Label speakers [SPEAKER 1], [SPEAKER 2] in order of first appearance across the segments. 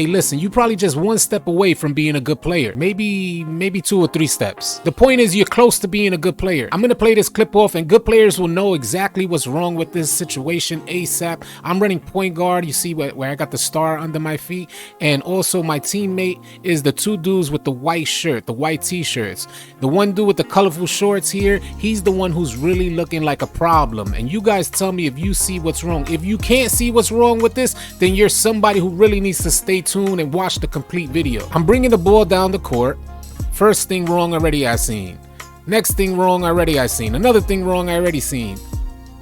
[SPEAKER 1] Hey, listen, you probably just one step away from being a good player. Maybe 2 or 3 steps. The point is you're close to being a good player. I'm going to play this clip off and good players will know exactly what's wrong with this situation ASAP. I'm running point guard. You see where I got the star under my feet. And also my teammate is the 2 dudes with the white shirt, the white t-shirts. The one dude with the colorful shorts here, he's the one who's really looking like a problem. And you guys tell me if you see what's wrong. If you can't see what's wrong with this, then you're somebody who really needs to stay tuned and watch the complete video. I'm bringing the ball down the court. First thing wrong already I seen. Next thing wrong already I seen. Another thing wrong I already seen.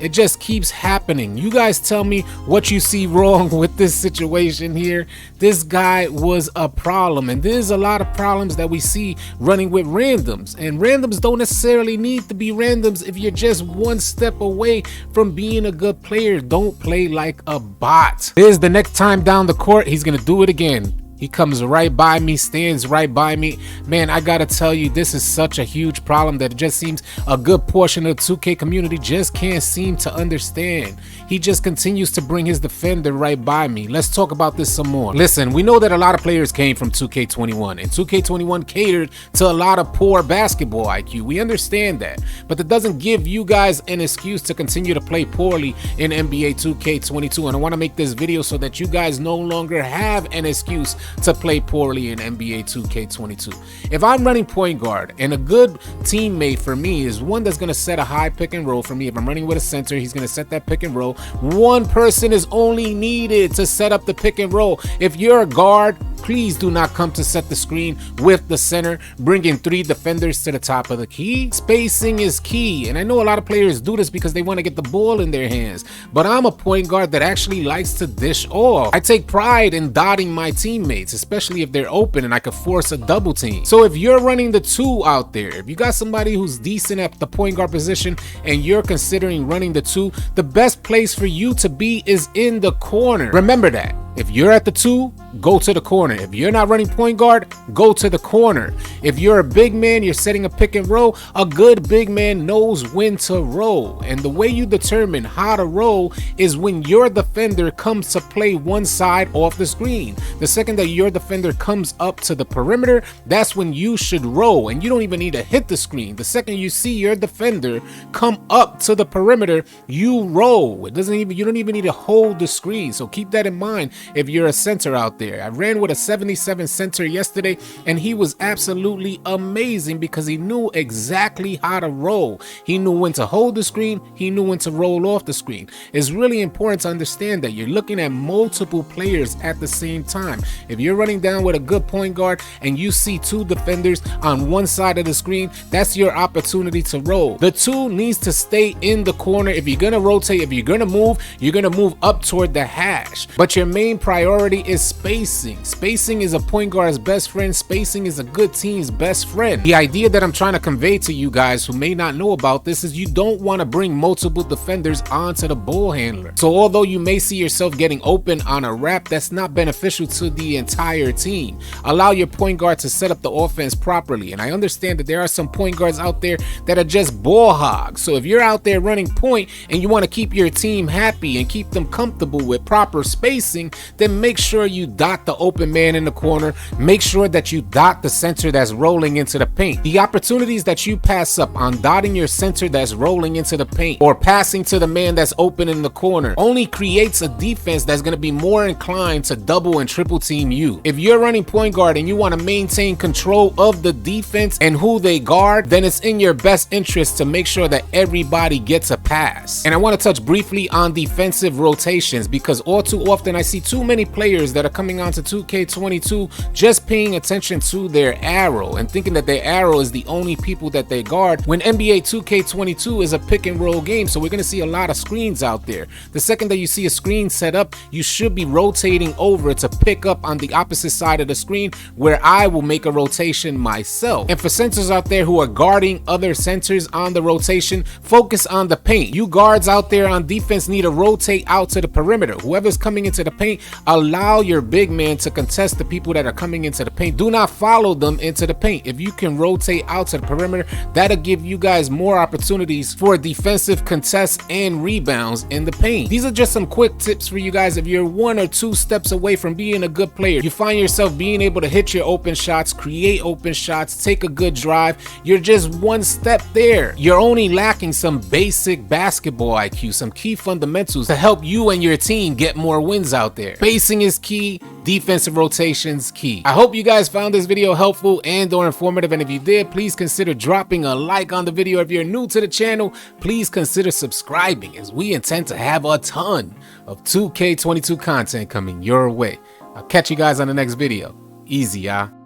[SPEAKER 1] It just keeps happening. You guys tell me what you see wrong with this situation here. This guy was a problem, and there's a lot of problems that we see running with randoms, and randoms don't necessarily need to be randoms if you're just one step away from being a good player. Don't play like a bot. There's the next time down the court, he's gonna do it again. He comes right by me, stands right by me. Man, I gotta tell you, this is such a huge problem that it just seems a good portion of the 2K community just can't seem to understand. He just continues to bring his defender right by me. Let's talk about this some more. Listen, we know that a lot of players came from 2K21, and 2K21 catered to a lot of poor basketball IQ. We understand that, but that doesn't give you guys an excuse to continue to play poorly in NBA 2K22. And I wanna make this video so that you guys no longer have an excuse to play poorly in NBA 2K22. If I'm running point guard, and a good teammate for me is one that's going to set a high pick and roll for me. If I'm running with a center, he's going to set that pick and roll. One person is only needed to set up the pick and roll. If you're a guard, please do not come to set the screen with the center, bringing 3 defenders to the top of the key. Spacing is key, and I know a lot of players do this because they want to get the ball in their hands, but I'm a point guard that actually likes to dish off. I take pride in dotting my teammates, especially if they're open and I could force a double team. So if you're running the 2 out there, if you got somebody who's decent at the point guard position and you're considering running the 2, the best place for you to be is in the corner. Remember that. If you're at the 2, go to the corner. If you're not running point guard, go to the corner. If you're a big man, you're setting a pick and roll, a good big man knows when to roll. And the way you determine how to roll is when your defender comes to play one side off the screen. The second that your defender comes up to the perimeter, that's when you should roll, and you don't even need to hit the screen. The second you see your defender come up to the perimeter, you roll. You don't even need to hold the screen. So keep that in mind if you're a center out there. I ran with a 77 center yesterday, and he was absolutely amazing because he knew exactly how to roll. He knew when to hold the screen. He knew when to roll off the screen. It's really important to understand that you're looking at multiple players at the same time. If you're running down with a good point guard and you see 2 defenders on one side of the screen, that's your opportunity to roll. The 2 needs to stay in the corner. If you're gonna rotate, if you're gonna move up toward the hash. But your main priority is spacing. Spacing is a point guard's best friend. Spacing is a good team's best friend. The idea that I'm trying to convey to you guys who may not know about this is you don't want to bring multiple defenders onto the ball handler. So although you may see yourself getting open on a wrap, that's not beneficial to the entire team. Allow your point guard to set up the offense properly. And I understand that there are some point guards out there that are just ball hogs. So if you're out there running point and you want to keep your team happy and keep them comfortable with proper spacing, then make sure you dot the open man in the corner. Make sure that you dot the center that's rolling into the paint. The opportunities that you pass up on dotting your center that's rolling into the paint or passing to the man that's open in the corner only creates a defense that's going to be more inclined to double and triple team you. If you're running point guard and you want to maintain control of the defense and who they guard, then it's in your best interest to make sure that everybody gets a pass. And I want to touch briefly on defensive rotations because all too often I see too many players that are coming onto 2K22 just paying attention to their arrow and thinking that their arrow is the only people that they guard when NBA 2K22 is a pick and roll game. So we're going to see a lot of screens out there. The second that you see a screen set up, you should be rotating over to pick up on the opposite side of the screen where I will make a rotation myself. And for centers out there who are guarding other centers on the rotation, focus on the paint. You guards out there on defense need to rotate out to the perimeter. Whoever's coming into the paint play, allow your big man to contest the people that are coming into the paint. Do not follow them into the paint. If you can rotate out to the perimeter, that'll give you guys more opportunities for defensive contests and rebounds in the paint. These are just some quick tips for you guys. If you're 1 or 2 steps away from being a good player, you find yourself being able to hit your open shots, create open shots, take a good drive, you're just 1 step there. You're only lacking some basic basketball IQ, some key fundamentals to help you and your team get more wins out there. Spacing is key, defensive rotations key. I hope you guys found this video helpful and or informative, and if you did, please consider dropping a like on the video. If you're new to the channel, please consider subscribing, as we intend to have a ton of 2K22 content coming your way. I'll catch you guys on the next video. Easy, y'all.